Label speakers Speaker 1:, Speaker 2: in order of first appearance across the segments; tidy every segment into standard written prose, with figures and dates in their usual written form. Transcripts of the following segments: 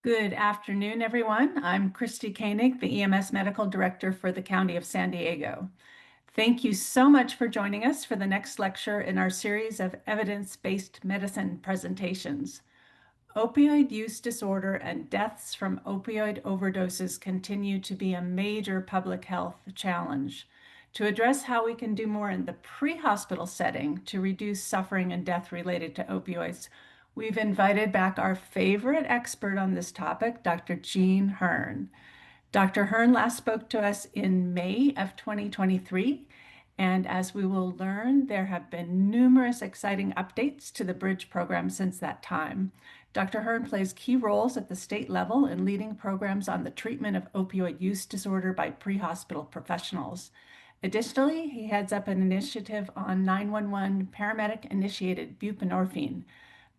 Speaker 1: Good afternoon, everyone. I'm Christy Koenig, the EMS Medical Director for the County of San Diego. Thank you so much for joining us for the next lecture in our series of evidence-based medicine presentations. Opioid use disorder and deaths from opioid overdoses continue to be a major public health challenge. To address how we can do more in the pre-hospital setting to reduce suffering and death related to opioids, we've invited back our favorite expert on this topic, Dr. Jean Hern. Dr. Hern last spoke to us in May of 2023, and as we will learn, there have been numerous exciting updates to the Bridge program since that time. Dr. Hern plays key roles at the state level in leading programs on the treatment of opioid use disorder by pre-hospital professionals. Additionally, he heads up an initiative on 911 paramedic-initiated buprenorphine,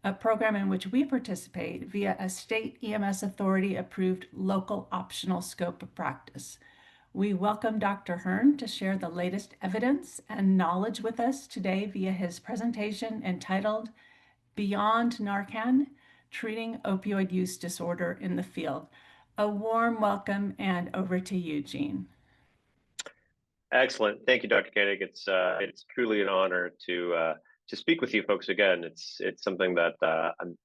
Speaker 1: a program in which we participate via a state EMS authority-approved local optional scope of practice. We welcome Dr. Hern to share the latest evidence and knowledge with us today via his presentation entitled Beyond Narcan, Treating Opioid Use Disorder in the Field. A warm welcome, and over to you, Jean.
Speaker 2: Excellent. Thank you, Dr. Koenig. It's truly an honor to speak with you folks again. It's something that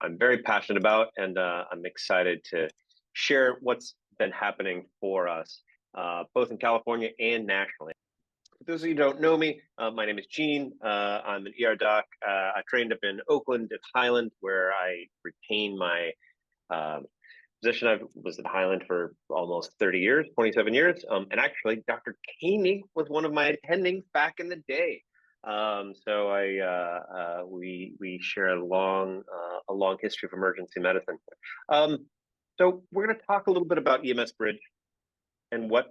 Speaker 2: I'm very passionate about, and I'm excited to share what's been happening for us, both in California and nationally. For those of you who don't know me, my name is Jean. I'm an ER doc. I trained up in Oakland at Highland, where I retained my position. I was at Highland for almost 30 years, 27 years. And actually, Dr. Koenig was one of my attendings back in the day. So we share a long history of emergency medicine. So we're going to talk a little bit about EMS Bridge and what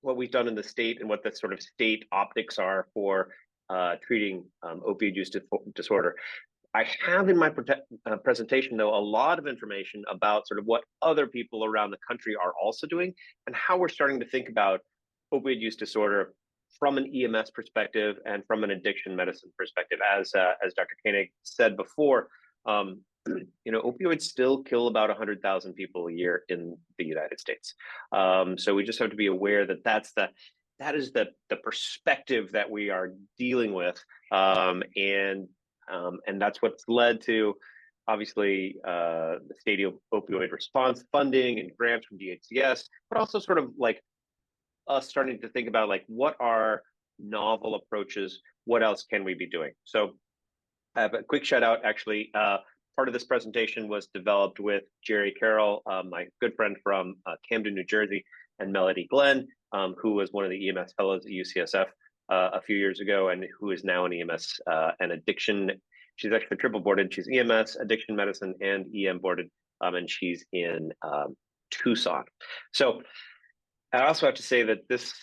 Speaker 2: we've done in the state and what the sort of state optics are for treating opioid use disorder. I have in my presentation, though, a lot of information about sort of what other people around the country are also doing and how we're starting to think about opioid use disorder from an EMS perspective and from an addiction medicine perspective. As Dr. Koenig said before, opioids still kill about 100,000 people a year in the United States. So we just have to be aware that that is the perspective that we are dealing with, and that's what's led to, obviously, the state opioid response funding and grants from DHCS, but also sort of like us starting to think about like what are novel approaches, what else can we be doing? So I have a quick shout out, actually. Part of this presentation was developed with Jerry Carroll, my good friend from Camden, New Jersey, and Melody Glenn, who was one of the EMS fellows at UCSF a few years ago, and who is now in EMS and addiction. She's actually triple boarded. She's EMS, addiction medicine, and EM boarded, and she's in Tucson. So I also have to say that this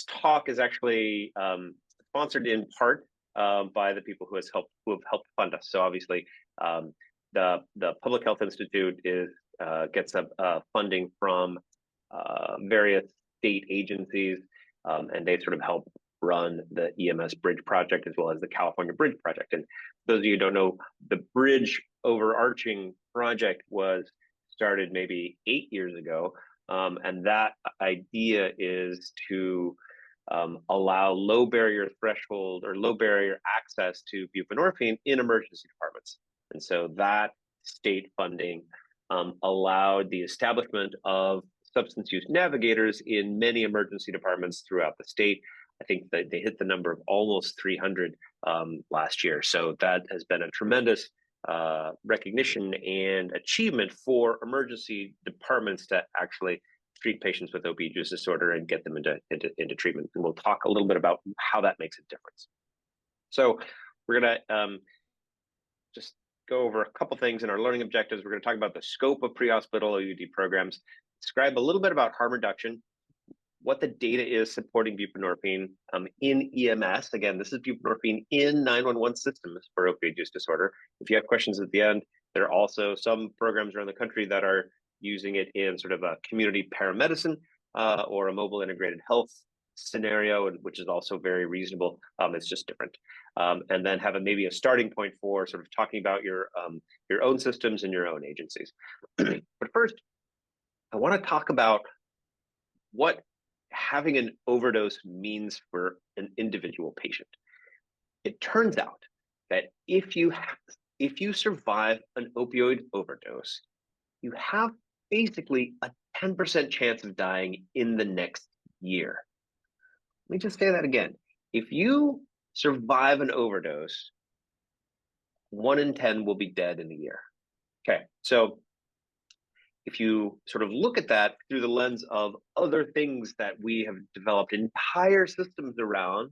Speaker 2: talk is actually sponsored in part by the people who have helped fund us. So obviously, the Public Health Institute gets funding from various state agencies, and they sort of help run the EMS Bridge project as well as the California Bridge project. And those of you who don't know, the Bridge overarching project was started maybe 8 years ago, and that idea is to allow low barrier threshold or low barrier access to buprenorphine in emergency departments. And so that state funding allowed the establishment of substance use navigators in many emergency departments throughout the state. I think that they hit the number of almost 300 last year. So that has been a tremendous recognition and achievement for emergency departments to actually treat patients with opioid use disorder and get them into treatment. And we'll talk a little bit about how that makes a difference. So we're going to just go over a couple things in our learning objectives. We're going to talk about the scope of pre-hospital OUD programs, describe a little bit about harm reduction, what the data is supporting buprenorphine in EMS. Again, this is buprenorphine in 911 systems for opioid use disorder. If you have questions at the end, there are also some programs around the country that are using it in sort of a community paramedicine or a mobile integrated health scenario, which is also very reasonable. It's just different. And then have maybe a starting point for sort of talking about your own systems and your own agencies. But first, I want to talk about what having an overdose means for an individual patient. It turns out that if you survive an opioid overdose, you have basically a 10% chance of dying in the next year. Let me just say that again. If you survive an overdose, 1 in 10 will be dead in a year. Okay, so if you sort of look at that through the lens of other things that we have developed entire systems around,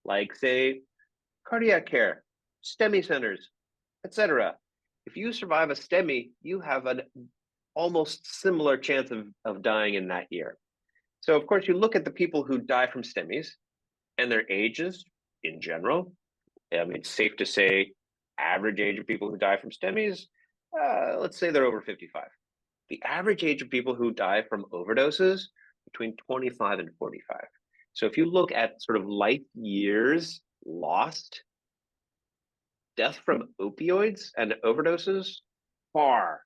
Speaker 2: like say cardiac care, STEMI centers, etc. If you survive a STEMI, you have an almost similar chance of dying in that year. So of course you look at the people who die from STEMIs and their ages in general. I mean, it's safe to say average age of people who die from STEMIs, let's say they're over 55. The average age of people who die from overdoses, between 25 and 45. So if you look at sort of life years lost, death from opioids and overdoses far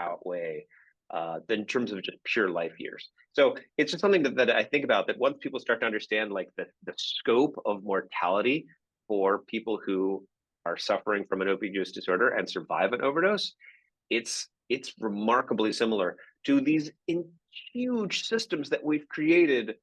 Speaker 2: outweigh in terms of just pure life years. So it's just something that I think about, that once people start to understand like the scope of mortality for people who are suffering from an opioid use disorder and survive an overdose, it's remarkably similar to these huge systems that we've created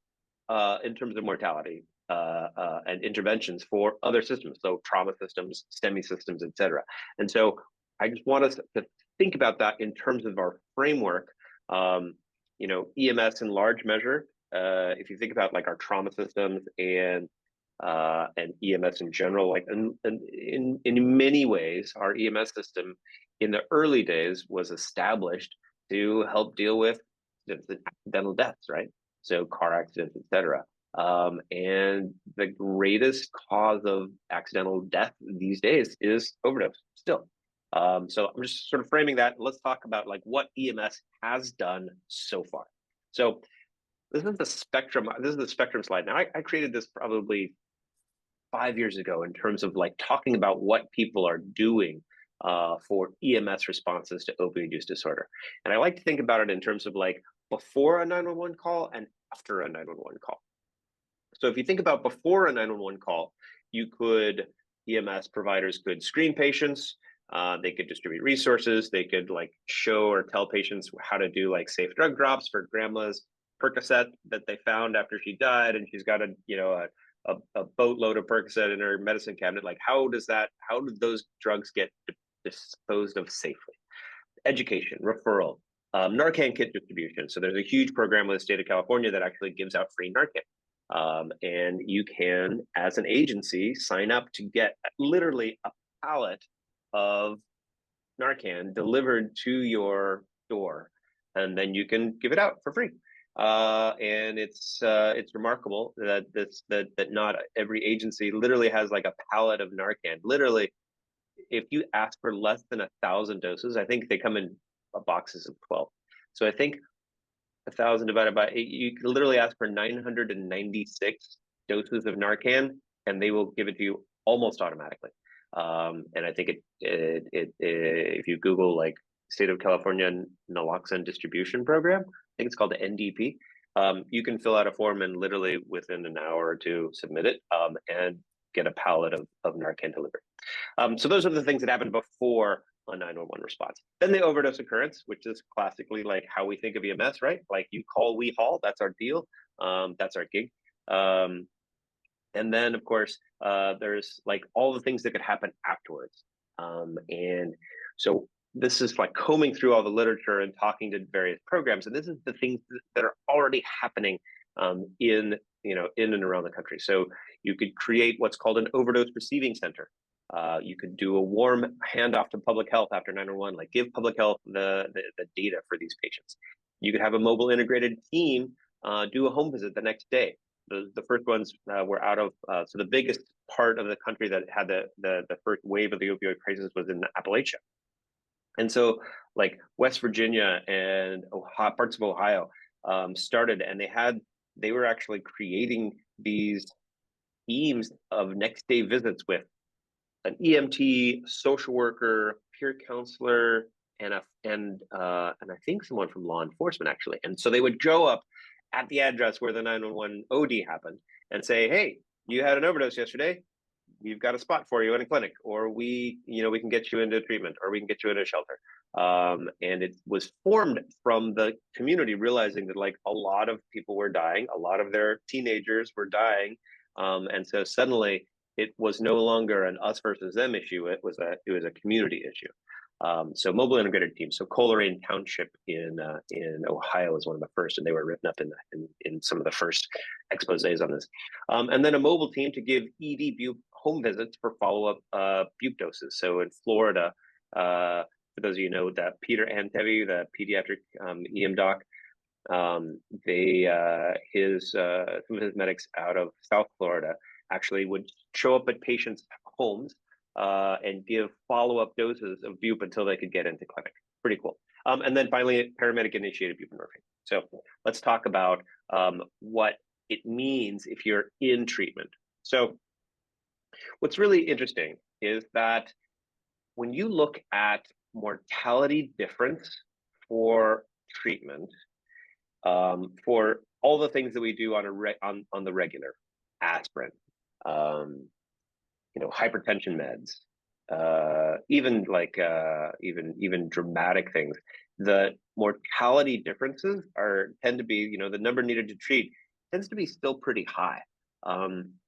Speaker 2: in terms of mortality and interventions for other systems, so trauma systems, STEMI systems, etc. And so I just want us to think about that in terms of our framework. EMS in large measure, if you think about like our trauma systems and EMS in general, like in many ways, our EMS system in the early days was established to help deal with accidental deaths, right? So car accidents, etc. And the greatest cause of accidental death these days is overdose still. So I'm just sort of framing that. Let's talk about like what EMS has done so far. So this is the spectrum. This is the spectrum slide. Now I created this probably 5 years ago in terms of like talking about what people are doing for EMS responses to opioid use disorder. And I like to think about it in terms of like before a 911 call and after a 911 call. So if you think about before a 911 call, EMS providers could screen patients, they could distribute resources, they could like show or tell patients how to do like safe drug drops for grandma's Percocet that they found after she died, and she's got a boatload of Percocet in her medicine cabinet. Like how do those drugs get disposed of safely? Education, referral, Narcan kit distribution. So there's a huge program with the state of California that actually gives out free Narcan. And you can, as an agency, sign up to get literally a pallet of Narcan delivered to your door, and then you can give it out for free. And it's remarkable that not every agency literally has like a pallet of Narcan. Literally, if you ask for less than 1,000 doses, I think they come in boxes of 12. So I think 1,000 divided by 8, you can literally ask for 996 doses of Narcan, and they will give it to you almost automatically. And I think if you Google like state of California naloxone distribution program, I think it's called the NDP. You can fill out a form and literally within an hour or two submit it and get a pallet of Narcan delivered. So those are the things that happened before a 911 response. Then the overdose occurrence, which is classically like how we think of EMS, right? Like you call, we haul, that's our deal. That's our gig. And then of course, there's like all the things that could happen afterwards. And so this is like combing through all the literature and talking to various programs. And this is the things that are already happening in and around the country. So you could create what's called an overdose receiving center. You could do a warm handoff to public health after 911, like give public health the data for these patients. You could have a mobile integrated team do a home visit the next day. The first ones were out of, so the biggest part of the country that had the first wave of the opioid crisis was in Appalachia. And so like West Virginia and parts of Ohio started, and they had they were actually creating these teams of next day visits with an EMT, social worker, peer counselor, and I think someone from law enforcement actually. And so they would show up at the address where the 911 OD happened and say, "Hey, you had an overdose yesterday. We've got a spot for you in a clinic, or we can get you into treatment, or we can get you into a shelter." And it was formed from the community realizing that like a lot of people were dying, a lot of their teenagers were dying, and so suddenly it was no longer an us versus them issue. It was a community issue. So mobile integrated teams. So Coleraine Township in Ohio was one of the first, and they were written up in some of the first exposés on this. And then a mobile team to give ED bupe home visits for follow-up bupe doses. So in Florida, for those of you who know that Peter Antevi, the pediatric EM doc, some of his medics out of South Florida actually would show up at patients' homes and give follow-up doses of bupe until they could get into clinic. Pretty cool. And then finally, paramedic-initiated buprenorphine. So let's talk about what it means if you're in treatment. So what's really interesting is that when you look at mortality difference for treatment, for all the things that we do on the regular, aspirin, hypertension meds, even even dramatic things, the mortality differences tend to be, the number needed to treat tends to be still pretty high.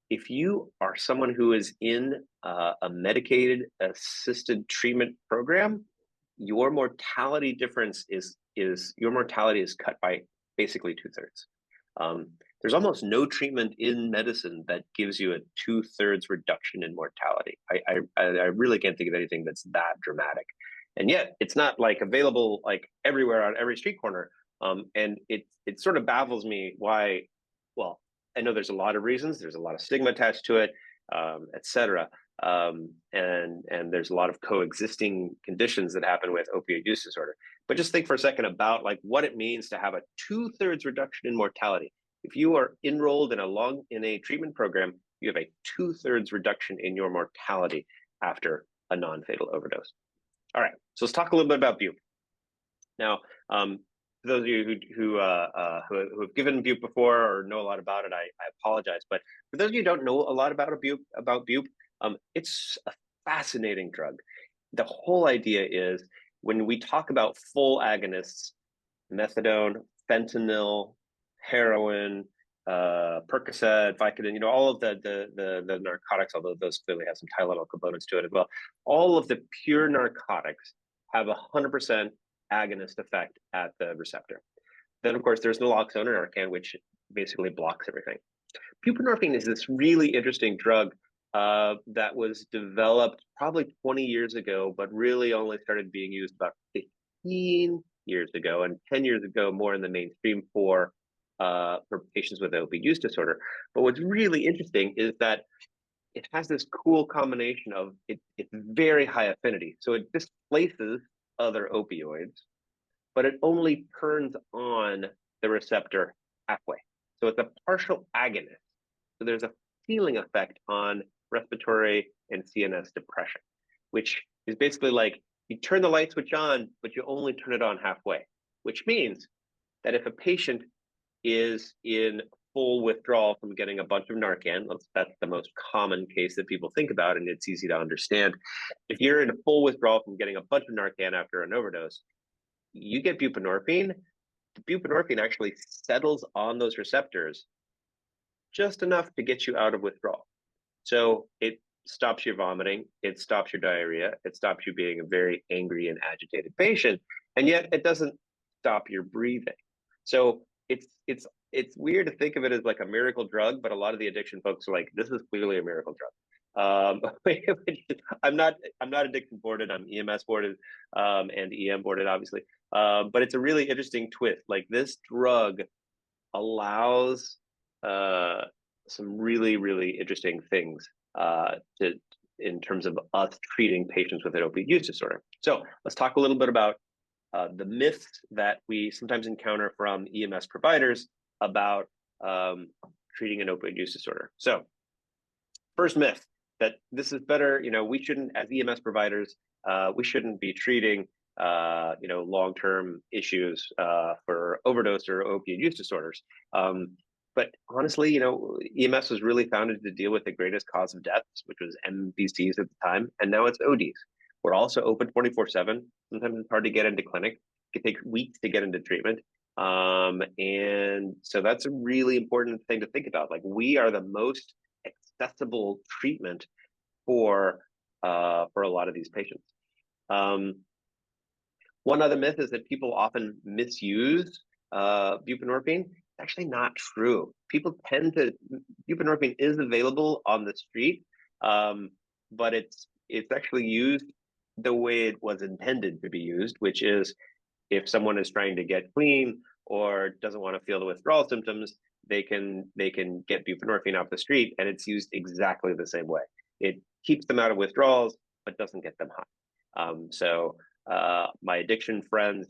Speaker 2: If you are someone who is in a medicated assisted treatment program, your mortality difference is cut by basically 2/3. There's almost no treatment in medicine that gives you a 2/3 reduction in mortality. I really can't think of anything that's that dramatic, and yet it's not like available like everywhere on every street corner. And it sort of baffles me why. Well, I know there's a lot of reasons. There's a lot of stigma attached to it, etc. And there's a lot of coexisting conditions that happen with opioid use disorder. But just think for a second about like what it means to have a 2/3 reduction in mortality. If you are enrolled in a treatment program, you have a 2/3 reduction in your mortality after a non-fatal overdose. All right, so let's talk a little bit about bupe. Now, for those of you who have given bupe before or know a lot about it, I apologize. But for those of you who don't know a lot about bupe, it's a fascinating drug. The whole idea is when we talk about full agonists, methadone, fentanyl, heroin, Percocet, Vicodin, all of the narcotics, although those clearly have some Tylenol components to it as well. All of the pure narcotics have 100% agonist effect at the receptor. Then, of course, there's naloxone or Narcan, which basically blocks everything. Buprenorphine is this really interesting drug that was developed probably 20 years ago, but really only started being used about 15 years ago, and 10 years ago more in the mainstream for patients with opioid use disorder. But what's really interesting is that it has this cool combination of it's very high affinity, so it displaces other opioids, but it only turns on the receptor halfway. So it's a partial agonist. So there's a ceiling effect on respiratory and CNS depression, which is basically like you turn the light switch on, but you only turn it on halfway, which means that if a patient is in full withdrawal from getting a bunch of Narcan, that's the most common case that people think about, and it's easy to understand. If you're in a full withdrawal from getting a bunch of Narcan after an overdose, you get buprenorphine. The buprenorphine actually settles on those receptors just enough to get you out of withdrawal. So it stops your vomiting, it stops your diarrhea, it stops you being a very angry and agitated patient, and yet it doesn't stop your breathing. So it's weird to think of it as like a miracle drug, but a lot of the addiction folks are like, this is clearly a miracle drug. I'm not addiction boarded. I'm EMS boarded and EM boarded, obviously. But it's a really interesting twist. Like this drug allows some really, really interesting things in terms of us treating patients with an opioid use disorder. So let's talk a little bit about the myths that we sometimes encounter from EMS providers about treating an opioid use disorder. So first myth, that this is better, we shouldn't, as EMS providers, we shouldn't be treating, long-term issues for overdose or opioid use disorders. But honestly, EMS was really founded to deal with the greatest cause of death, which was MVCs at the time, and now it's ODs. We're also open 24/7. Sometimes it's hard to get into clinic. It can take weeks to get into treatment. And so that's a really important thing to think about. Like, we are the most accessible treatment for a lot of these patients. One other myth is that people often misuse buprenorphine. It's actually not true. Buprenorphine is available on the street, but it's actually used the way it was intended to be used, which is if someone is trying to get clean or doesn't want to feel the withdrawal symptoms, they can get buprenorphine off the street, and it's used exactly the same way. It keeps them out of withdrawals, but doesn't get them high. So my addiction friends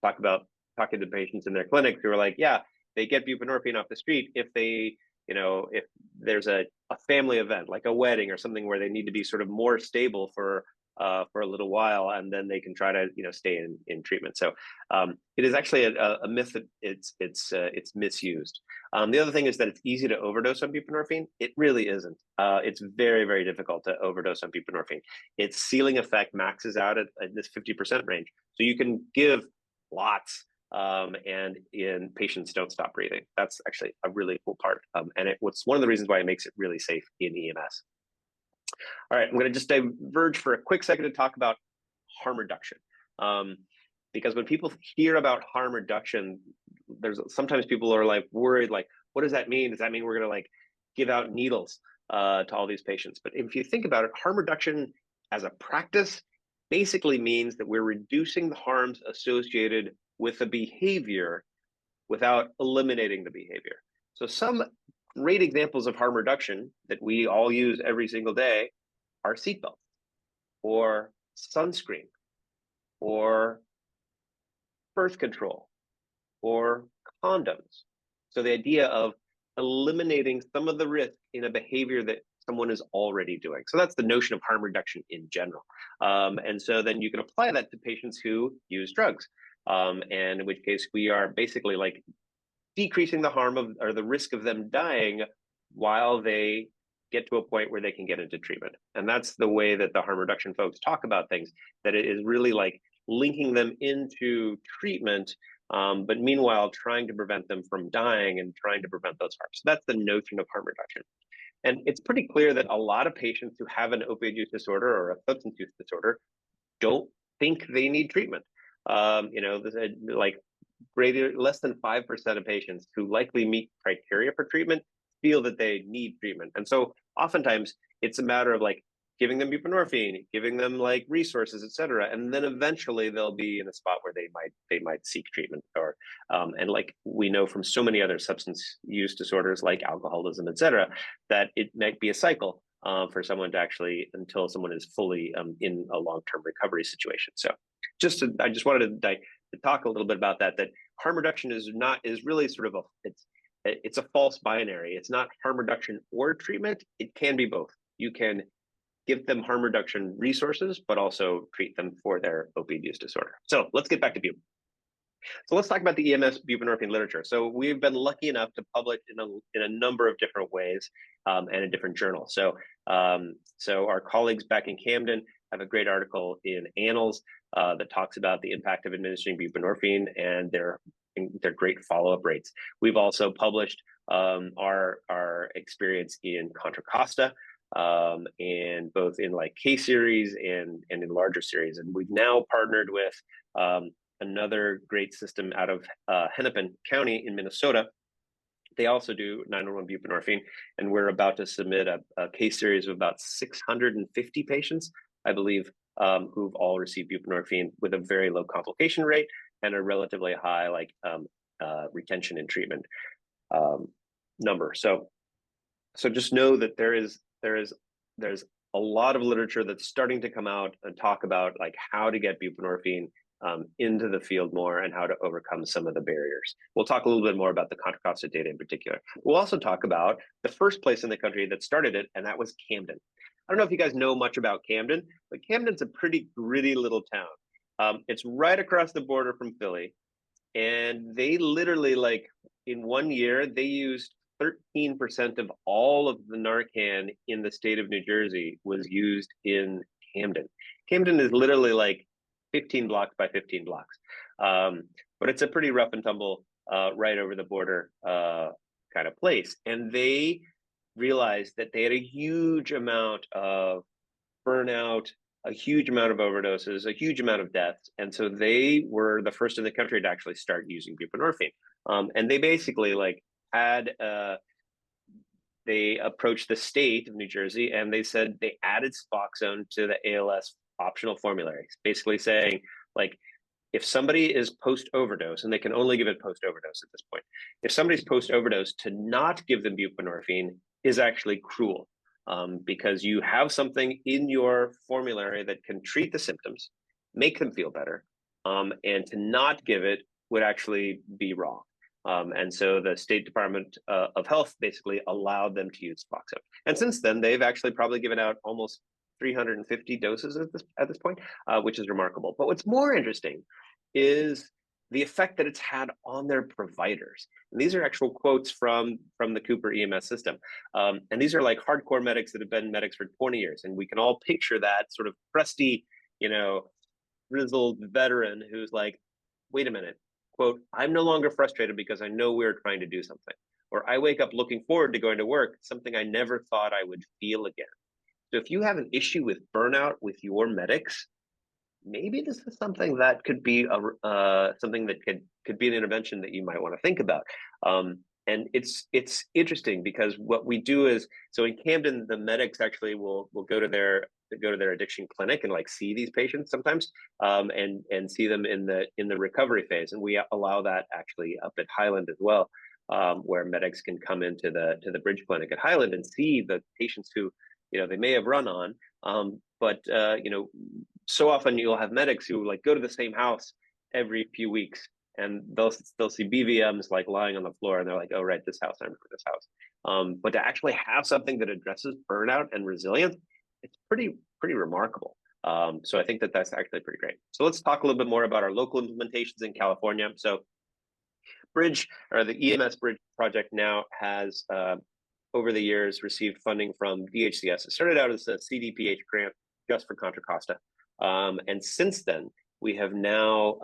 Speaker 2: talk about talking to patients in their clinic who are like, yeah, they get buprenorphine off the street if they, if there's a family event, like a wedding or something where they need to be sort of more stable for a little while, and then they can try to, stay in treatment. So it is actually a myth that it's misused. The other thing is that it's easy to overdose on buprenorphine. It really isn't. It's very, very difficult to overdose on buprenorphine. Its ceiling effect maxes out at this 50% range. So you can give lots, and patients don't stop breathing. That's actually a really cool part. And it's one of the reasons why it makes it really safe in EMS. All right, I'm going to just diverge for a quick second to talk about harm reduction. Because when people hear about harm reduction, sometimes people are like worried, like, what does that mean? Does that mean we're going to like give out needles to all these patients? But if you think about it, harm reduction as a practice basically means that we're reducing the harms associated with the behavior without eliminating the behavior. So some great examples of harm reduction that we all use every single day are seatbelts, or sunscreen, or birth control, or condoms. So the idea of eliminating some of the risk in a behavior that someone is already doing. So that's the notion of harm reduction in general. And so then you can apply that to patients who use drugs, and in which case we are basically like decreasing the harm of, or the risk of them dying while they get to a point where they can get into treatment. And that's the way that the harm reduction folks talk about things, that it is really like linking them into treatment, but meanwhile trying to prevent them from dying and trying to prevent those harms. So that's the notion of harm reduction. And it's pretty clear that a lot of patients who have an opioid use disorder or a substance use disorder don't think they need treatment. Like less than 5% of patients who likely meet criteria for treatment feel that they need treatment. And so oftentimes it's a matter of like giving them buprenorphine, giving them like resources, et cetera. And then eventually they'll be in a spot where they might seek treatment, or, and like we know from so many other substance use disorders like alcoholism, et cetera, that it might be a cycle for someone to actually, until someone is fully in a long-term recovery situation. So I just wanted to talk a little bit about that harm reduction is really sort of it's a false binary. It's not harm reduction or treatment. It can be both. You can give them harm reduction resources, but also treat them for their opioid use disorder. So let's get back to bupe. So let's talk about the EMS buprenorphine literature. So we've been lucky enough to publish in a number of different ways and in different journals. So our colleagues back in Camden have a great article in Annals that talks about the impact of administering buprenorphine and their great follow-up rates. We've also published our experience in Contra Costa, and both in like case series and in larger series. And we've now partnered with another great system out of Hennepin County in Minnesota. They also do 911 buprenorphine, and we're about to submit a case series of about 650 patients, I believe, who've all received buprenorphine with a very low complication rate and a relatively high retention in treatment number. So just know that there's a lot of literature that's starting to come out and talk about like how to get buprenorphine into the field more and how to overcome some of the barriers. We'll talk a little bit more about the Contra Costa data in particular. We'll also talk about the first place in the country that started it, and that was Camden. I don't know if you guys know much about Camden, but Camden's a pretty gritty little town. It's right across the border from Philly, and they literally, like, in 1 year, they used 13% of all of the Narcan in the state of New Jersey was used in Camden. Camden is literally like 15 blocks by 15 blocks. But it's a pretty rough and tumble, right over the border kind of place. And they realized that they had a huge amount of burnout, a huge amount of overdoses, a huge amount of deaths. And so they were the first in the country to actually start using buprenorphine. And they basically had they approached the state of New Jersey and they said they added Suboxone to the ALS optional formularies, basically saying, like, if somebody is post-overdose, and they can only give it post-overdose at this point, if somebody's post-overdose, to not give them buprenorphine is actually cruel, because you have something in your formulary that can treat the symptoms, make them feel better, and to not give it would actually be wrong. And so the State Department of Health basically allowed them to use Suboxone. And since then, they've actually probably given out almost 350 doses at this point, which is remarkable. But what's more interesting is the effect that it's had on their providers. And these are actual quotes from the Cooper EMS system. And these are like hardcore medics that have been medics for 20 years. And we can all picture that sort of crusty, grizzled veteran who's like, wait a minute, quote, I'm no longer frustrated because I know we're trying to do something. Or I wake up looking forward to going to work, something I never thought I would feel again. So if you have an issue with burnout with your medics, maybe this is something that could be something that could be an intervention that you might want to think about. And it's interesting because what we do is, so in Camden, the medics actually will go to their addiction clinic and see these patients sometimes, and see them in the recovery phase. And we allow that actually up at Highland as well, where medics can come into the Bridge Clinic at Highland and see the patients who they may have run on, but so often you'll have medics who go to the same house every few weeks, and they'll see BVMs lying on the floor, and they're like, oh right, this house, I remember this house. But to actually have something that addresses burnout and resilience, it's pretty remarkable. So I think that's actually pretty great. So let's talk a little bit more about our local implementations in California. So Bridge, or the EMS Bridge project, now has over the years received funding from DHCS. It started out as a CDPH grant just for Contra Costa. And since then, we have now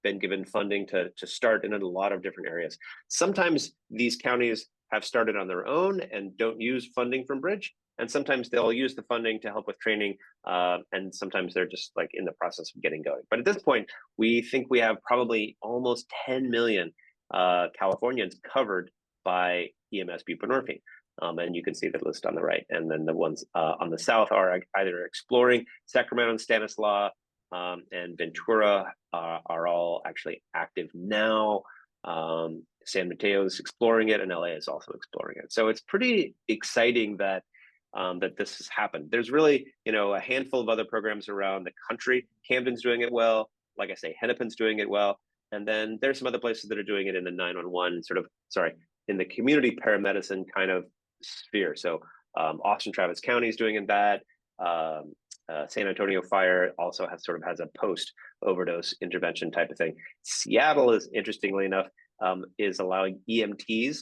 Speaker 2: been given funding to start in a lot of different areas. Sometimes these counties have started on their own and don't use funding from Bridge. And sometimes they'll use the funding to help with training. And sometimes they're just in the process of getting going. But at this point, we think we have probably almost 10 million Californians covered by EMS buprenorphine. And you can see the list on the right. And then the ones on the south are either exploring. Sacramento and Stanislaus and Ventura are all actually active now. San Mateo is exploring it, and LA is also exploring it. So it's pretty exciting that this has happened. There's really, a handful of other programs around the country. Camden's doing it well. Like I say, Hennepin's doing it well. And then there's some other places that are doing it in the 911 in the community paramedicine kind of sphere. So Austin Travis County is doing that. San Antonio Fire also has a post overdose intervention type of thing. Seattle is, interestingly enough, is allowing EMTs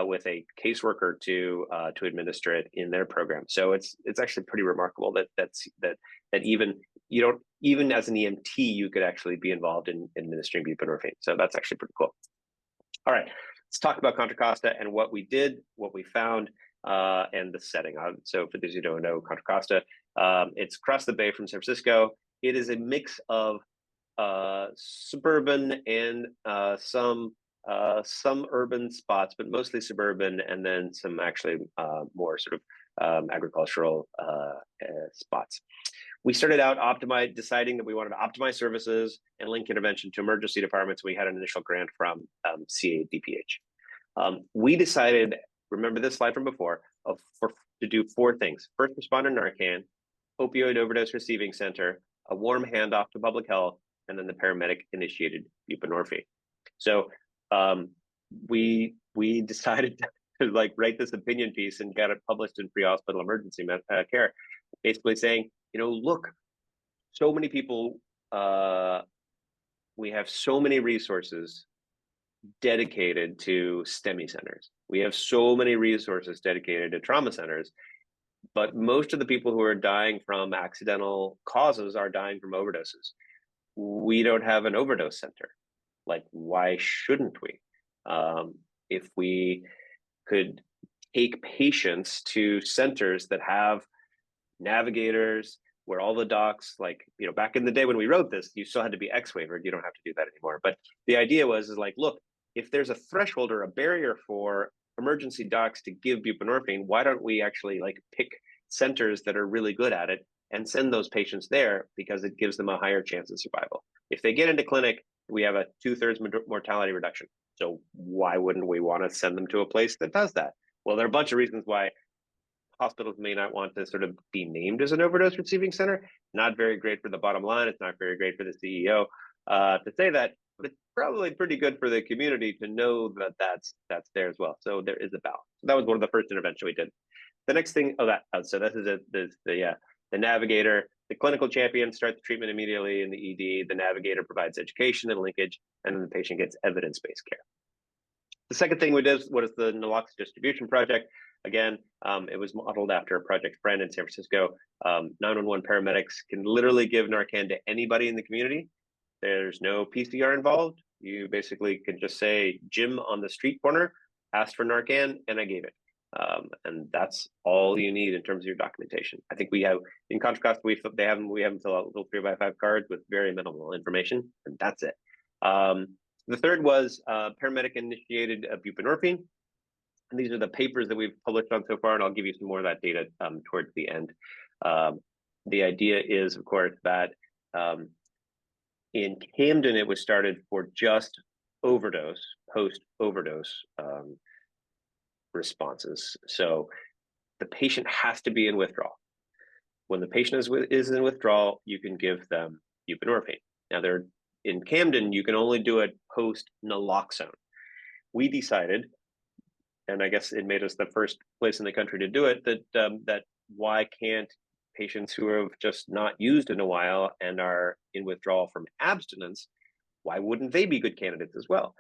Speaker 2: with a caseworker to administer it in their program. So it's actually pretty remarkable that even as an EMT, you could actually be involved in administering buprenorphine. So that's actually pretty cool. All right, let's talk about Contra Costa and what we did, what we found, and the setting. So for those who don't know, Contra Costa, it's across the bay from San Francisco. It is a mix of suburban and some urban spots, but mostly suburban, and then some actually more agricultural spots. We started out deciding that we wanted to optimize services and link intervention to emergency departments. We had an initial grant from CADPH. We decided, remember this slide from before, to do 4 things: first responder Narcan, opioid overdose receiving center, a warm handoff to public health, and then the paramedic initiated buprenorphine. So we decided to like write this opinion piece and get it published in pre-hospital emergency care, basically saying, you know, look, so many people, we have so many resources dedicated to STEMI centers. We have so many resources dedicated to trauma centers, but most of the people who are dying from accidental causes are dying from overdoses. We don't have an overdose center. Like, why shouldn't we? If we could take patients to centers that have navigators, where all the docs, like, you know, back in the day when we wrote this, you still had to be X-waivered. You don't have to do that anymore. But the idea was, is like, look, if there's a threshold or a barrier for emergency docs to give buprenorphine, why don't we actually like pick centers that are really good at it and send those patients there, because it gives them a higher chance of survival. If they get into clinic, we have a 2/3 mortality reduction. So why wouldn't we want to send them to a place that does that? Well, there are a bunch of reasons why hospitals may not want to sort of be named as an overdose receiving center. Not very great for the bottom line. It's not very great for the CEO to say that, but it's probably pretty good for the community to know that that's there as well. So there is a balance. So that was one of the first intervention we did. The next thing, so this is the navigator, the clinical champion starts the treatment immediately in the ED. The navigator provides education and linkage, and then the patient gets evidence-based care. The second thing we did was the naloxone distribution project. Again, it was modeled after Project Friend in San Francisco. 911 paramedics can literally give Narcan to anybody in the community. There's no PCR involved. You basically can just say, Jim on the street corner asked for Narcan, and I gave it. And that's all you need in terms of your documentation. I think we have, in contrast, we have them fill out little 3x5 cards with very minimal information, and that's it. The third was paramedic initiated buprenorphine. And these are the papers that we've published on so far, and I'll give you some more of that data towards the end. The idea is, of course, that in Camden, it was started for just overdose, post-overdose responses. So the patient has to be in withdrawal. When the patient is in withdrawal, you can give them buprenorphine. Now, in Camden, you can only do it post-naloxone. We decided, and I guess it made us the first place in the country to do it, that why can't patients who have just not used in a while and are in withdrawal from abstinence, why wouldn't they be good candidates as well?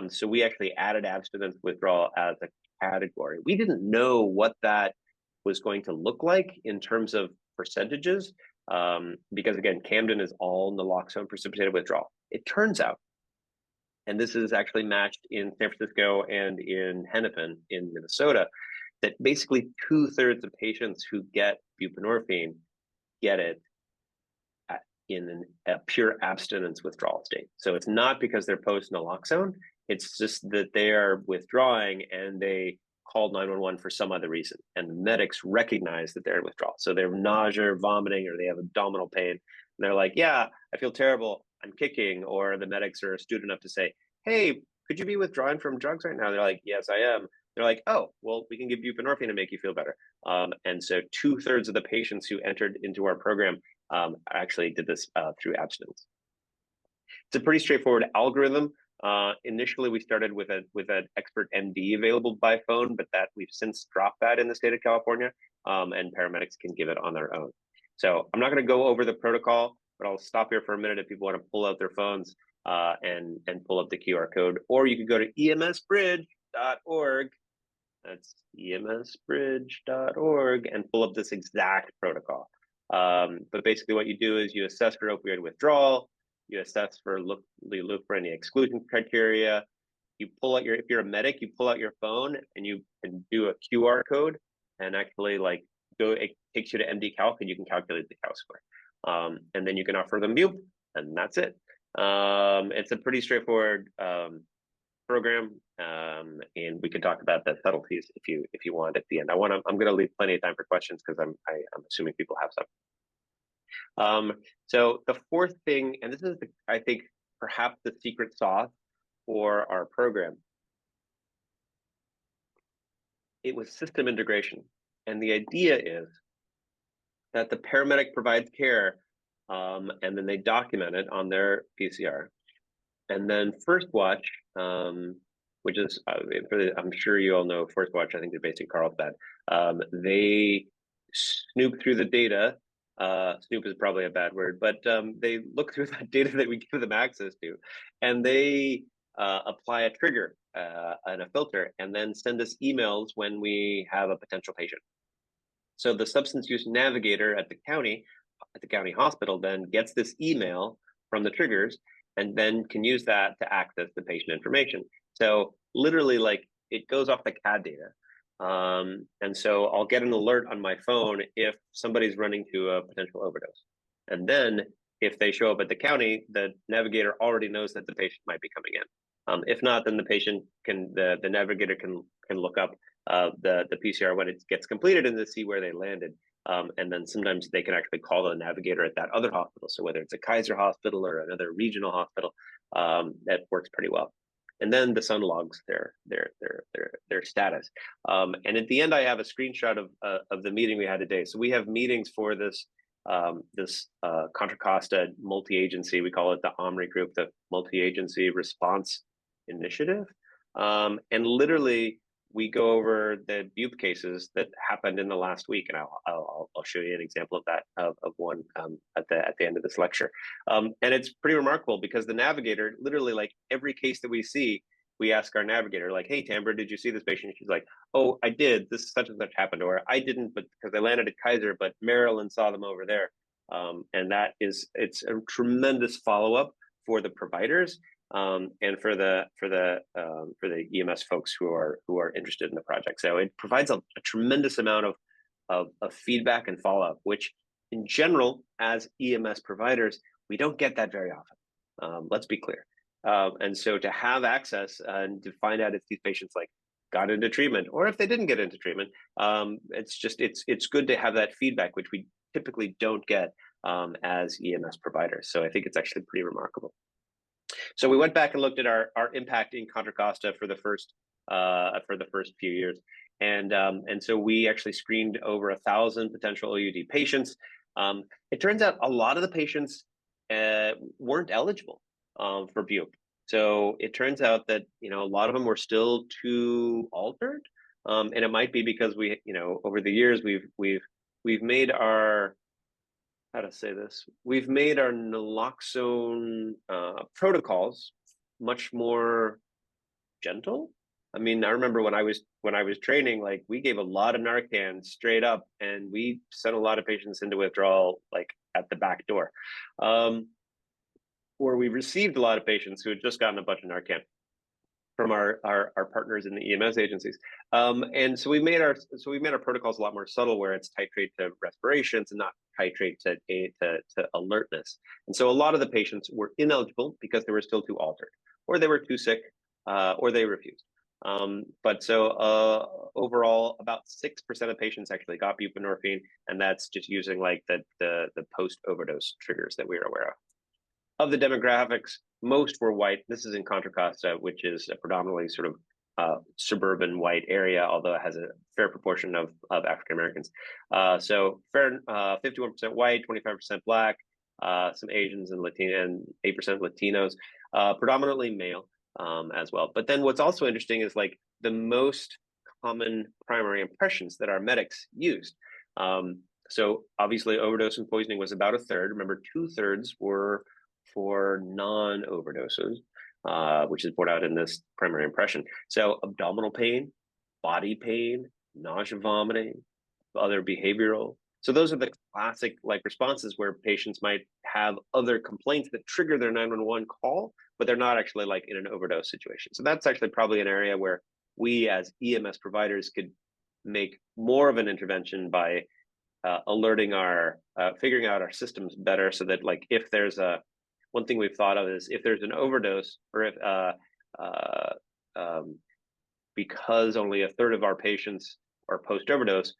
Speaker 2: So we actually added abstinence withdrawal as a category. We didn't know what that was going to look like in terms of percentages, because again, Camden is all naloxone precipitated withdrawal. It turns out, and this is actually matched in San Francisco and in Hennepin in Minnesota, that basically 2/3 of patients who get buprenorphine get it in a pure abstinence withdrawal state. So it's not because they're post-naloxone, it's just that they are withdrawing and they called 911 for some other reason. And the medics recognize that they're in withdrawal. So they're nausea, vomiting, or they have abdominal pain. And they're like, yeah, I feel terrible, I'm kicking. Or the medics are astute enough to say, hey, could you be withdrawing from drugs right now? They're like, yes, I am. They're like, oh, well, we can give buprenorphine to make you feel better. And so 2/3 of the patients who entered into our program actually did this through abstinence. It's a pretty straightforward algorithm. Initially, we started with an expert MD available by phone, but that we've since dropped that in the state of California, and paramedics can give it on their own. So I'm not going to go over the protocol, but I'll stop here for a minute if people want to pull out their phones and pull up the QR code, or you could go to emsbridge.org. That's emsbridge.org and pull up this exact protocol. But basically what you do is you assess for opioid withdrawal, you assess for look for any exclusion criteria. You pull out if you're a medic, you pull out your phone and you can do a QR code and actually it takes you to MD Calc and you can calculate the Calc score. And then you can offer them bup, and that's it. It's a pretty straightforward program, and we can talk about the subtleties if you want at the end. I'm going to leave plenty of time for questions because I'm assuming people have some. So the fourth thing, and this is I think perhaps the secret sauce for our program, it was system integration, and the idea is that the paramedic provides care and then they document it on their PCR. And then First Watch, which is, I'm sure you all know First Watch, I think they're based in Carlsbad. They snoop through the data. Snoop is probably a bad word, but they look through that data that we give them access to, and they apply a trigger and a filter, and then send us emails when we have a potential patient. So the substance use navigator at the county hospital then gets this email from the triggers, and then can use that to access the patient information. So literally, like, it goes off the CAD data. And so I'll get an alert on my phone if somebody's running to a potential overdose. And then if they show up at the county, the navigator already knows that the patient might be coming in. If not, then the navigator can look up the PCR when it gets completed and to see where they landed. And then sometimes they can actually call the navigator at that other hospital. So whether it's a Kaiser hospital or another regional hospital, that works pretty well. And then the sun logs their status. And at the end, I have a screenshot of the meeting we had today. So we have meetings for this Contra Costa multi-agency. We call it the OMRI group, the Multi-Agency Response Initiative. And literally, we go over the BUP cases that happened in the last week, and I'll show you an example of that of one at the end of this lecture. And it's pretty remarkable because the navigator, literally, like every case that we see, we ask our navigator, like, "Hey, Tambra, did you see this patient?" She's like, "Oh, I did. This such and such happened," or "I didn't, but because I landed at Kaiser, but Marilyn saw them over there." And it's a tremendous follow-up for the providers. And for the EMS folks who are interested in the project. So it provides a tremendous amount of feedback and follow-up, which in general, as EMS providers, we don't get that very often. Let's be clear. And so to have access and to find out if these patients like got into treatment or if they didn't get into treatment, it's good to have that feedback, which we typically don't get as EMS providers. So I think it's actually pretty remarkable. So we went back and looked at our impact in Contra Costa for the first few years, and so we actually screened over 1,000 potential OUD patients. It turns out a lot of the patients weren't eligible for BUP. So it turns out that a lot of them were still too altered, and it might be because we over the years we've made our we've made our naloxone protocols much more gentle. I mean, I remember when I was training, like we gave a lot of Narcan straight up, and we sent a lot of patients into withdrawal, like at the back door, or we received a lot of patients who had just gotten a bunch of Narcan from our partners in the EMS agencies. And so we made our protocols a lot more subtle, where it's titrate to respirations and not titrate to alertness. And so a lot of the patients were ineligible because they were still too altered, or they were too sick, or they refused. But so overall, about 6% of patients actually got buprenorphine, and that's just using like the post overdose triggers that we are aware of. Of the demographics, most were white. This is in Contra Costa, which is a predominantly sort of suburban white area, although it has a fair proportion of African Americans. So fair, 51% white, 25% black, some Asians and Latino, and 8% Latinos, predominantly male as well. But then what's also interesting is like the most common primary impressions that our medics used. So obviously overdose and poisoning was about a third. Remember, 2/3 were for non-overdoses, which is brought out in this primary impression. So abdominal pain, body pain, nausea, vomiting, other behavioral. So those are the classic like responses where patients might have other complaints that trigger their 911 call, but they're not actually like in an overdose situation. So that's actually probably an area where we as EMS providers could make more of an intervention by alerting figuring out our systems better, so that like if there's one thing we've thought of is if there's an overdose, or if because only a third of our patients are post-overdose,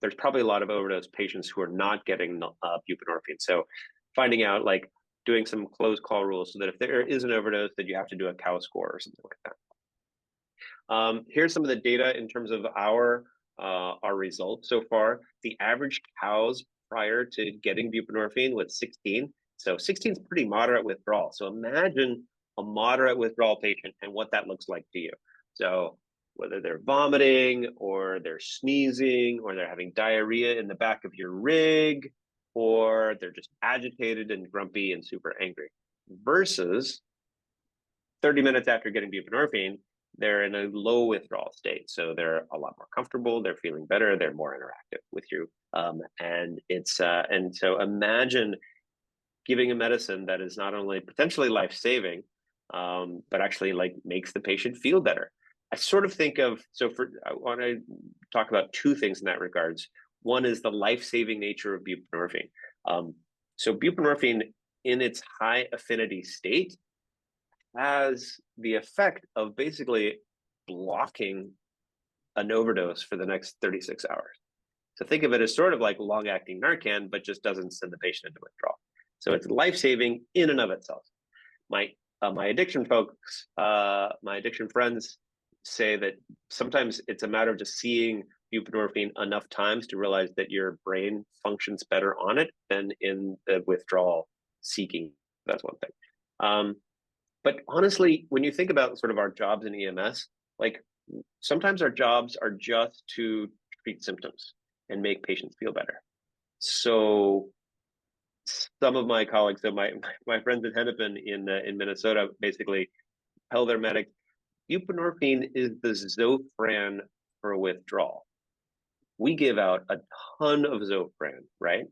Speaker 2: there's probably a lot of overdose patients who are not getting buprenorphine. So finding out, like doing some closed call rules, so that if there is an overdose, that you have to do a cow score or something like that. Here's some of the data in terms of our results so far. The average cows prior to getting buprenorphine was 16. So 16 is pretty moderate withdrawal. So imagine a moderate withdrawal patient and what that looks like to you. So whether they're vomiting or they're sneezing or they're having diarrhea in the back of your rig, or they're just agitated and grumpy and super angry, versus 30 minutes after getting buprenorphine, they're in a low withdrawal state. So they're a lot more comfortable, they're feeling better, they're more interactive with you. And so imagine giving a medicine that is not only potentially life-saving, but actually like makes the patient feel better. I sort of think of, I want to talk about two things in that regards. One is the life-saving nature of buprenorphine. So buprenorphine in its high affinity state has the effect of basically blocking an overdose for the next 36 hours. So think of it as sort of like long-acting Narcan, but just doesn't send the patient into withdrawal. So it's life-saving in and of itself. My addiction folks, my addiction friends say that sometimes it's a matter of just seeing buprenorphine enough times to realize that your brain functions better on it than in the withdrawal seeking. That's one thing. But honestly, when you think about sort of our jobs in EMS, like sometimes our jobs are just to treat symptoms and make patients feel better. So some of my colleagues, so my friends at Hennepin in Minnesota, basically tell their medics, buprenorphine is the Zofran for withdrawal. We give out a ton of Zofran, right?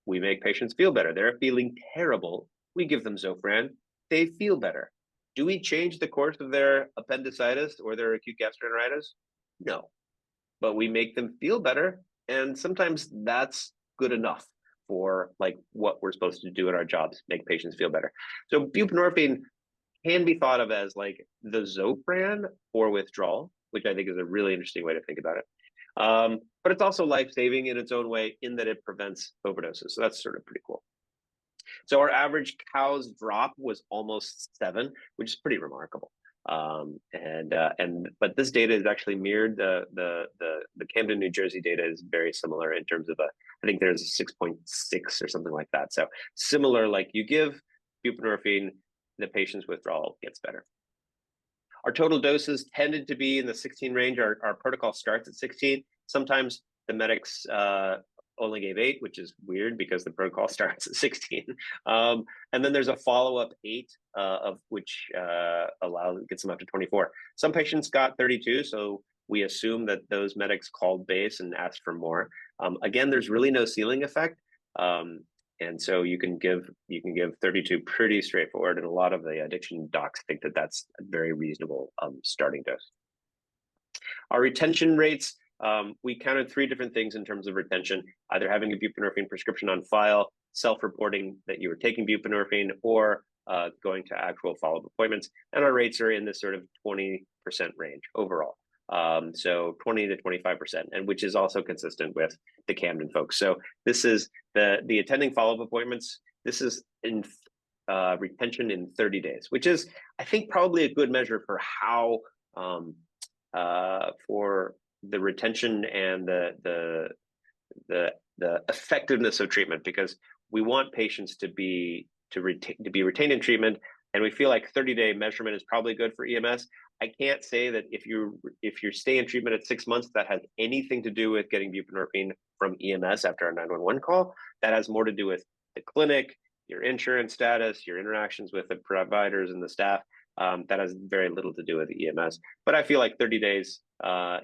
Speaker 2: We make patients feel better. They're feeling terrible. We give them Zofran. They feel better. Do we change the course of their appendicitis or their acute gastroenteritis? No, but we make them feel better. And sometimes that's good enough for like what we're supposed to do in our jobs, make patients feel better. So buprenorphine can be thought of as like the Zofran for withdrawal, which I think is a really interesting way to think about it. But it's also life-saving in its own way in that it prevents overdoses. So that's sort of pretty cool. So our average cow's drop was almost 7, which is pretty remarkable. But this data is actually mirrored. The Camden, New Jersey data is very similar in terms of I think there's a 6.6 or something like that. So similar, like you give buprenorphine, the patient's withdrawal gets better. Our total doses tended to be in the 16 range. Our protocol starts at 16. Sometimes the medics only gave 8, which is weird because the protocol starts at 16. And then there's a follow-up 8 of which gets them up to 24. Some patients got 32, so we assume that those medics called base and asked for more. Again, there's really no ceiling effect. And so you can give 32 pretty straightforward, and a lot of the addiction docs think that that's a very reasonable starting dose. Our retention rates, we counted 3 different things in terms of retention: either having a buprenorphine prescription on file, self-reporting that you were taking buprenorphine, or going to actual follow-up appointments. And our rates are in this sort of 20% range overall. So 20 to 25%, and which is also consistent with the Camden folks. So this is the attending follow-up appointments. This is in retention in 30 days, which is, I think, probably a good measure for how for the retention and the effectiveness of treatment, because we want patients to be retained in treatment, and we feel like 30-day measurement is probably good for EMS. I can't say that if you stay in treatment at 6 months, that has anything to do with getting buprenorphine from EMS after a 911 call. That has more to do with the clinic, your insurance status, your interactions with the providers and the staff. That has very little to do with the EMS. But I feel like 30 days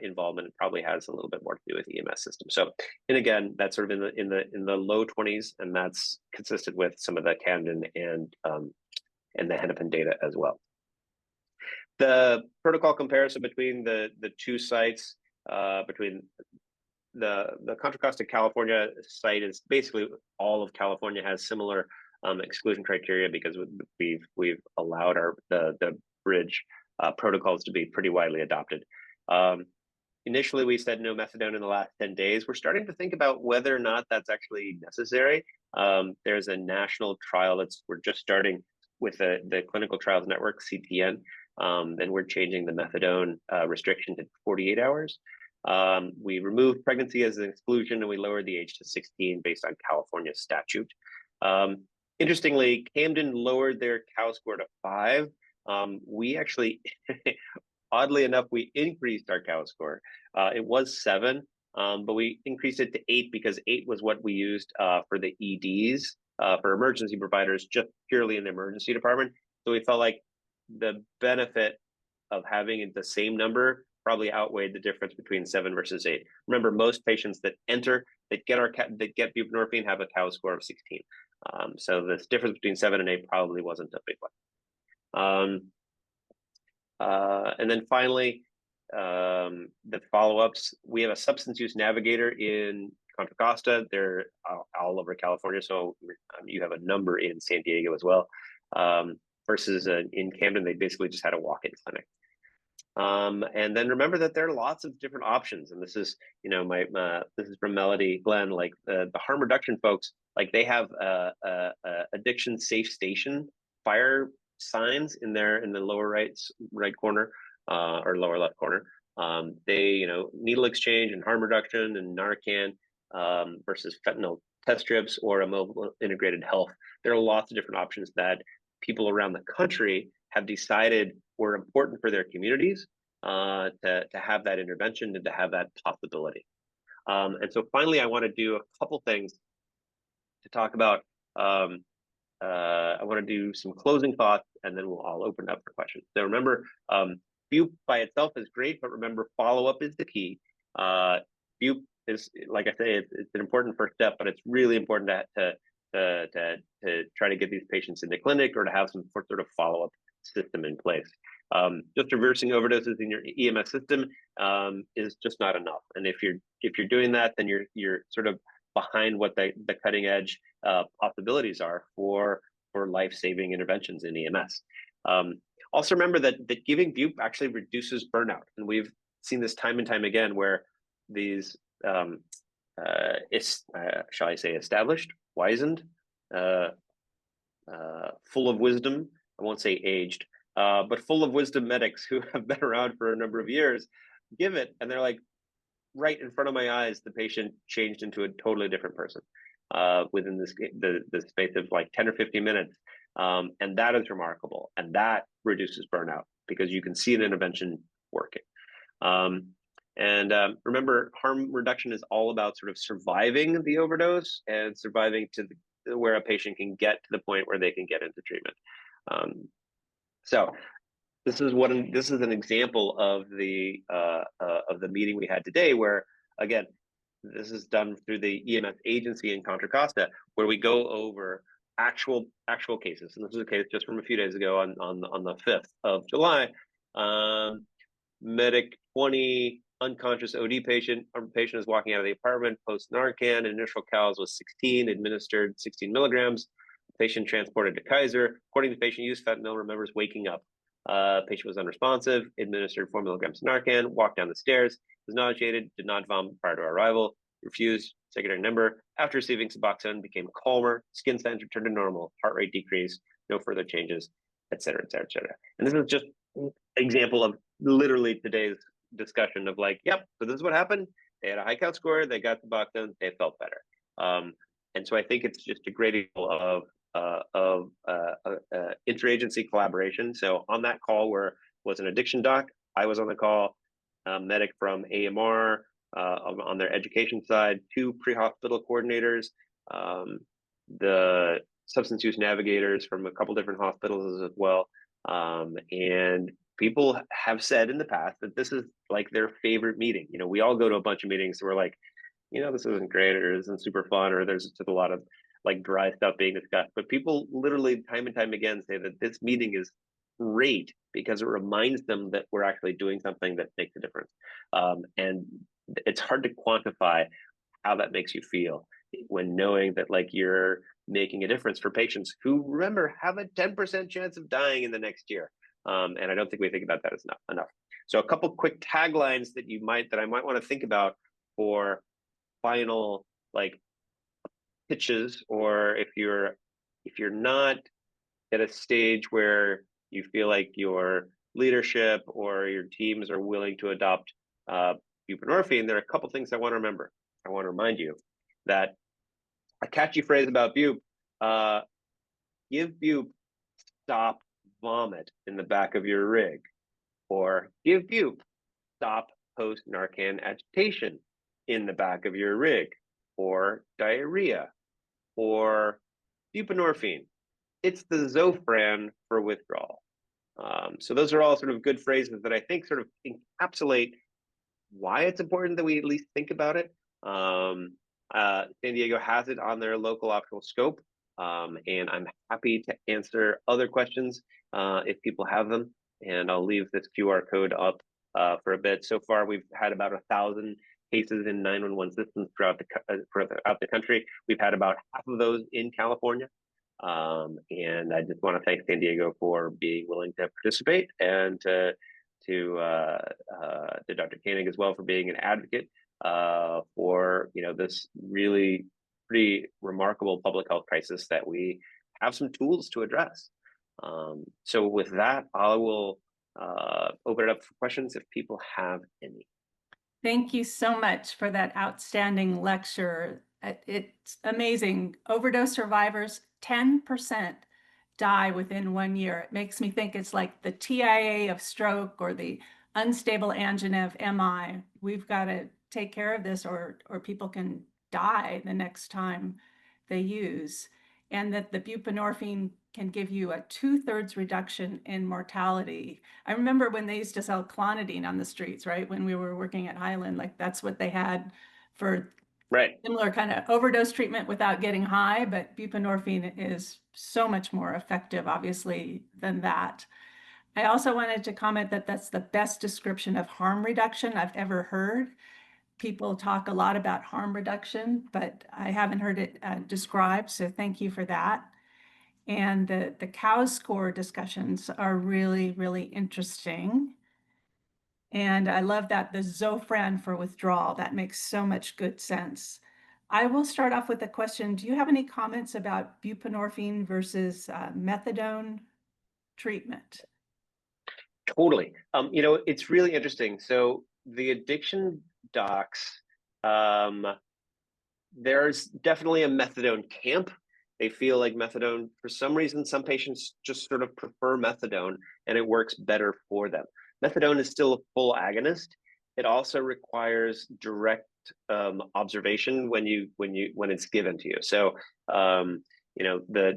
Speaker 2: involvement probably has a little bit more to do with the EMS system. So, and again, that's sort of in the low 20s, and that's consistent with some of the Camden and the Hennepin data as well. The protocol comparison between the 2 sites, between the Contra Costa California site, is basically all of California has similar exclusion criteria, because we've allowed the bridge protocols to be pretty widely adopted. Initially, we said no methadone in the last 10 days. We're starting to think about whether or not that's actually necessary. There's a national trial we're just starting with the Clinical Trials Network, CTN. And we're changing the methadone restriction to 48 hours. We removed pregnancy as an exclusion, and we lowered the age to 16 based on California statute. Interestingly, Camden lowered their COW score to 5. We actually, oddly enough, we increased our COW score. It was 7, but we increased it to 8 because 8 was what we used for the EDs, for emergency providers, just purely in the emergency department. So we felt like the benefit of having the same number probably outweighed the difference between 7 versus 8. Remember, most patients that get buprenorphine have a COW score of 16. So this difference between 7 and 8 probably wasn't a big one. And then finally, the follow-ups. We have a substance use navigator in Contra Costa. They're all over California, so you have a number in San Diego as well. Versus in Camden, they basically just had a walk-in clinic. And then remember that there are lots of different options, and this is, you know, this is from Melody Glenn. Like the harm reduction folks, like they have addiction safe station fire signs in the lower right corner or lower left corner. They, you know, needle exchange and harm reduction and Narcan versus fentanyl test strips or a mobile integrated health. There are lots of different options that people around the country have decided were important for their communities to have that intervention and to have that possibility. And so finally, I want to do a couple things to talk about. I want to do some closing thoughts, and then we'll all open up for questions. So remember, view by itself is great, but remember, follow-up is the key. View is, like I say, it's an important first step, but it's really important to try to get these patients into clinic or to have some sort of follow-up system in place. Just reversing overdoses in your EMS system is just not enough. And if you're doing that, then you're sort of behind what the cutting edge possibilities are for life-saving interventions in EMS. Also remember that giving Bupe actually reduces burnout, and we've seen this time and time again where these shall I say established, wizened, full of wisdom, I won't say aged, but full of wisdom medics who have been around for a number of years give it, and they're like, right in front of my eyes, the patient changed into a totally different person within the space of like 10 or 15 minutes. And that is remarkable. And that reduces burnout because you can see an intervention working. Remember, harm reduction is all about sort of surviving the overdose and surviving to where a patient can get to the point where they can get into treatment. So this is an example of the meeting we had today, where again, this is done through the EMS agency in Contra Costa, where we go over actual cases. And this is a case just from a few days ago on the 5th of July. Medic 20, unconscious OD patient. Our patient is walking out of the apartment post Narcan. Initial CALs was 16, administered 16 milligrams. Patient transported to Kaiser. According to the patient, used fentanyl, remembers waking up. Patient was unresponsive, administered 4 milligrams of Narcan, walked down the stairs, was nauseated, did not vomit prior to arrival, refused secondary number. After receiving Suboxone, became calmer, skin signs returned to normal, heart rate decreased, no further changes, et cetera, et cetera, et cetera. And this is just an example of literally today's discussion of like, yep, so this is what happened. They had a high count score, they got Suboxone, they felt better. And so I think it's just a great example of interagency collaboration. So on that call was an addiction doc. I was on the call, medic from AMR on their education side, 2 pre-hospital coordinators, the substance use navigators from a couple different hospitals as well. And people have said in the past that this is like their favorite meeting. You know, we all go to a bunch of meetings where we're like, you know, this isn't great, or isn't super fun, or there's just a lot of like dry stuff being discussed. But people literally time and time again say that this meeting is great because it reminds them that we're actually doing something that makes a difference. And it's hard to quantify how that makes you feel when knowing that like you're making a difference for patients who, remember, have a 10% chance of dying in the next year. And I don't think we think about that as enough. So a couple quick taglines that I might want to think about for final like pitches, or if you're not at a stage where you feel like your leadership or your teams are willing to adopt buprenorphine, there are a couple things I want to remember. I want to remind you that a catchy phrase about bup, give bup, stop vomit in the back of your rig, or give bup, stop post Narcan agitation in the back of your rig, or diarrhea, or buprenorphine. It's the Zofran for withdrawal. So those are all sort of good phrases that I think sort of encapsulate why it's important that we at least think about it. San Diego has it on their local optional scope, and I'm happy to answer other questions if people have them. And I'll leave this QR code up for a bit. So far, we've had about 1,000 cases in 911 systems throughout the country. We've had about half of those in California. And I just want to thank San Diego for being willing to participate, and to Dr. Koenig as well for being an advocate for this really pretty remarkable public health crisis that we have some tools to address. So with that, I will open it up for questions if people have any.
Speaker 1: Thank you so much for that outstanding lecture. It's amazing. Overdose survivors, 10% die within 1 year. It makes me think it's like the TIA of stroke or the unstable angina of MI. We've got to take care of this, or people can die the next time they use. And that the buprenorphine can give you a 2/3 reduction in mortality. I remember when they used to sell clonidine on the streets, right? When we were working at Highland, like that's what they had for similar kind of overdose treatment without getting high, but buprenorphine is so much more effective, obviously, than that. I also wanted to comment that that's the best description of harm reduction I've ever heard. People talk a lot about harm reduction, but I haven't heard it described, so thank you for that. And the COWS score discussions are really, really interesting. And I love that the Zofran for withdrawal, that makes so much good sense. I will start off with a question. Do you have any comments about buprenorphine versus methadone treatment?
Speaker 2: Totally. It's really interesting. So the addiction docs, there's definitely a methadone camp. They feel like methadone, for some reason, some patients just sort of prefer methadone and it works better for them. Methadone is still a full agonist. It also requires direct observation when it's given to you. So the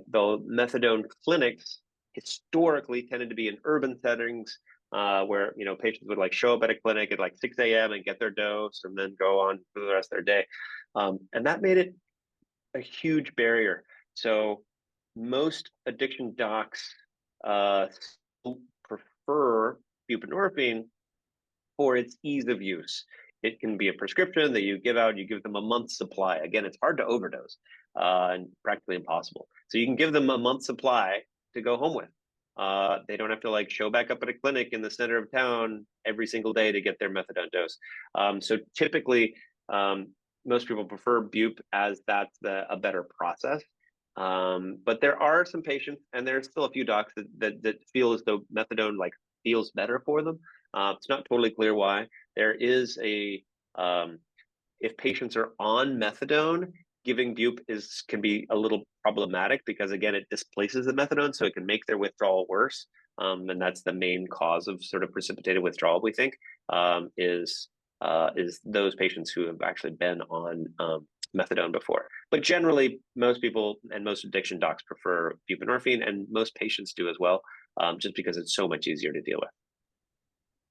Speaker 2: methadone clinics historically tended to be in urban settings, where patients would like show up at a clinic at like 6 a.m. and get their dose and then go on for the rest of their day, and that made it a huge barrier. So most addiction docs prefer buprenorphine for its ease of use. It can be a prescription that you give out. You give them a month's supply. Again, it's hard to overdose and practically impossible. So you can give them a month's supply to go home with. They don't have to like show back up at a clinic in the center of town every single day to get their methadone dose. So typically, most people prefer bup as that's a better process. But there are some patients, and there's still a few docs that feel as though methadone like feels better for them. It's not totally clear why. There is if patients are on methadone, giving bup can be a little problematic because again, it displaces the methadone, so it can make their withdrawal worse. And that's the main cause of sort of precipitated withdrawal, we think, is those patients who have actually been on methadone before. But generally, most people and most addiction docs prefer buprenorphine, and most patients do as well, just because it's so much easier to deal with.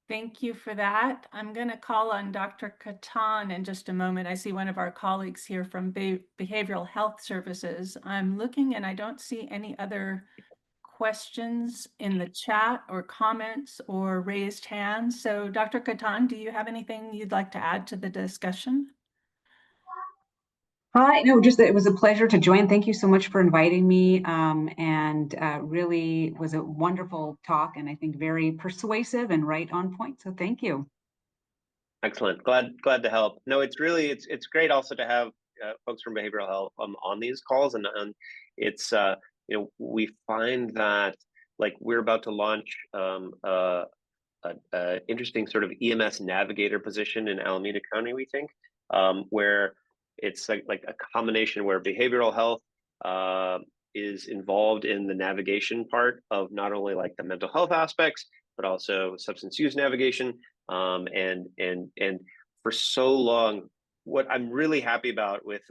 Speaker 1: Thank you for that. I'm going to call on Dr. Katan in just a moment. I see one of our colleagues here from Behavioral Health Services. I'm looking and I don't see any other questions in the chat or comments or raised hands. So Dr. Katan, do you have anything you'd like to add to the discussion?
Speaker 3: Hi, no, just that it was a pleasure to join. Thank you so much for inviting me, and really was a wonderful talk, and I think very persuasive and right on point. So thank you.
Speaker 2: Excellent. Glad to help. No, it's great also to have folks from behavioral health on these calls, and it's we find that like we're about to launch a interesting sort of EMS navigator position in Alameda County, we think, where it's like a combination where behavioral health is involved in the navigation part of not only like the mental health aspects, but also substance use navigation. And for so long, what I'm really happy about with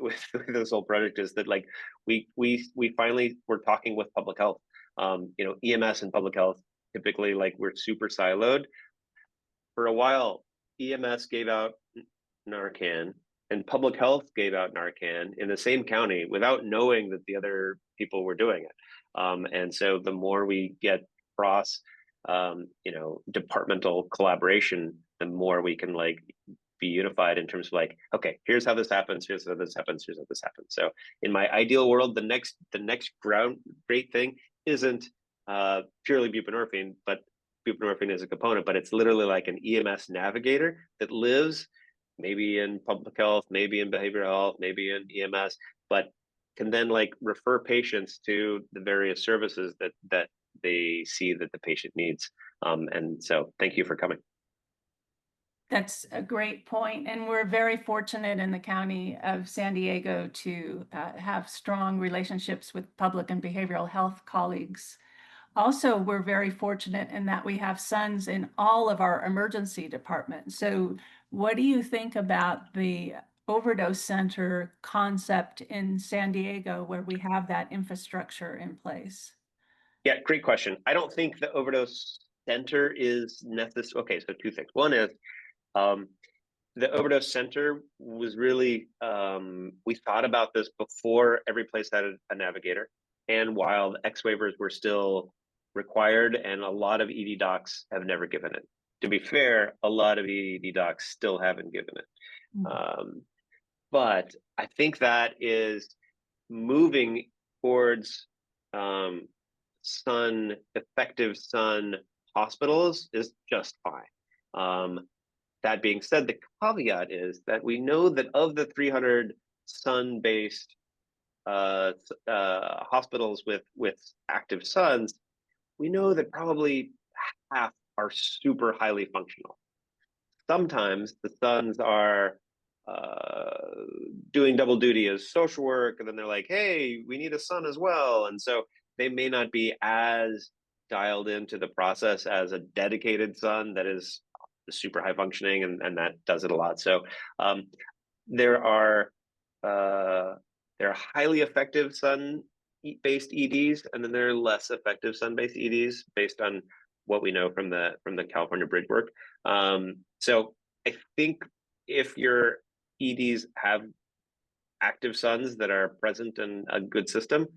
Speaker 2: this whole project is that like we finally were talking with public health. EMS and public health typically like we're super siloed. For a while, EMS gave out Narcan and public health gave out Narcan in the same county without knowing that the other people were doing it. And so the more we get cross, departmental collaboration, the more we can like be unified in terms of like, okay, here's how this happens, here's how this happens, here's how this happens. So in my ideal world, the next great thing isn't purely buprenorphine, but buprenorphine is a component, but it's literally like an EMS navigator that lives maybe in public health, maybe in behavioral health, maybe in EMS, but can then like refer patients to the various services that they see that the patient needs. And so thank you for coming.
Speaker 1: That's a great point. And we're very fortunate in the county of San Diego to have strong relationships with public and behavioral health colleagues. Also, we're very fortunate in that we have sons in all of our emergency departments. So what do you think about the overdose center concept in San Diego where we have that infrastructure in place?
Speaker 2: Yeah, great question. I don't think the overdose center is necessary. Okay, so two things. One is the overdose center was really, we thought about this before every place had a navigator. And while the X waivers were still required, and a lot of ED docs have never given it. To be fair, a lot of ED docs still haven't given it. Mm-hmm. But I think that is moving towards effective sun hospitals is just fine. That being said, the caveat is that we know that of the 300 sun-based hospitals with active suns, we know that probably half are super highly functional. Sometimes the suns are doing double duty as social work, and then they're like, hey, we need a sun as well. And so they may not be as dialed into the process as a dedicated sun that is super high functioning and that does it a lot. So there are highly effective sun-based EDs, and then there are less effective sun-based EDs based on what we know from the California bridge work. So I think if your EDs have active suns that are present in a good system,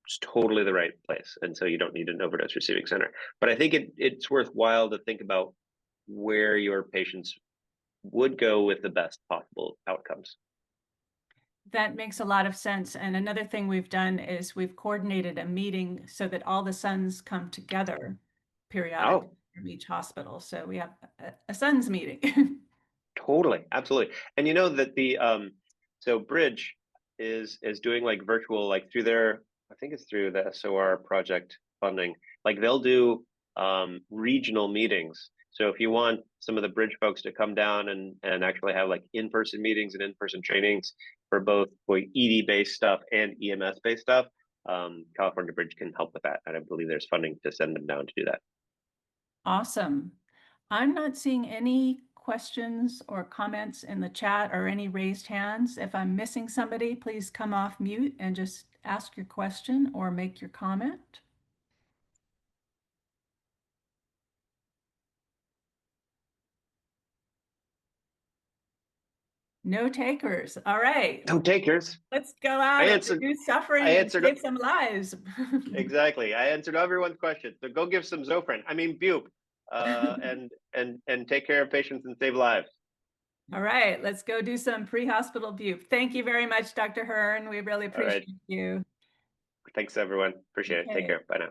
Speaker 2: it's totally the right place. And so you don't need an overdose receiving center. But I think it's worthwhile to think about where your patients would go with the best possible outcomes.
Speaker 1: That makes a lot of sense. And another thing we've done is we've coordinated a meeting so that all the sons come together periodically from each hospital. So we have a sons meeting.
Speaker 2: Totally, absolutely. And you know that the so Bridge is doing like virtual, like through their, I think it's through the SOR project funding, like they'll do regional meetings. So if you want some of the Bridge folks to come down and actually have like in-person meetings and in-person trainings for both ED-based stuff and EMS-based stuff, California Bridge can help with that. And I believe there's funding to send them down to do that.
Speaker 1: Awesome. I'm not seeing any questions or comments in the chat or any raised hands. If I'm missing somebody, please come off mute and just ask your question or make your comment. No takers. All right.
Speaker 2: No takers.
Speaker 1: Let's go out and reduce suffering and save some lives.
Speaker 2: Exactly. I answered everyone's question. So go give some Zofran. I mean, Bupe, and take care of patients and save lives.
Speaker 1: All right. Let's go do some pre-hospital Bupe. Thank you very much, Dr. Hern. We really appreciate you.
Speaker 2: Thanks, everyone. Appreciate it. Take care. Bye now.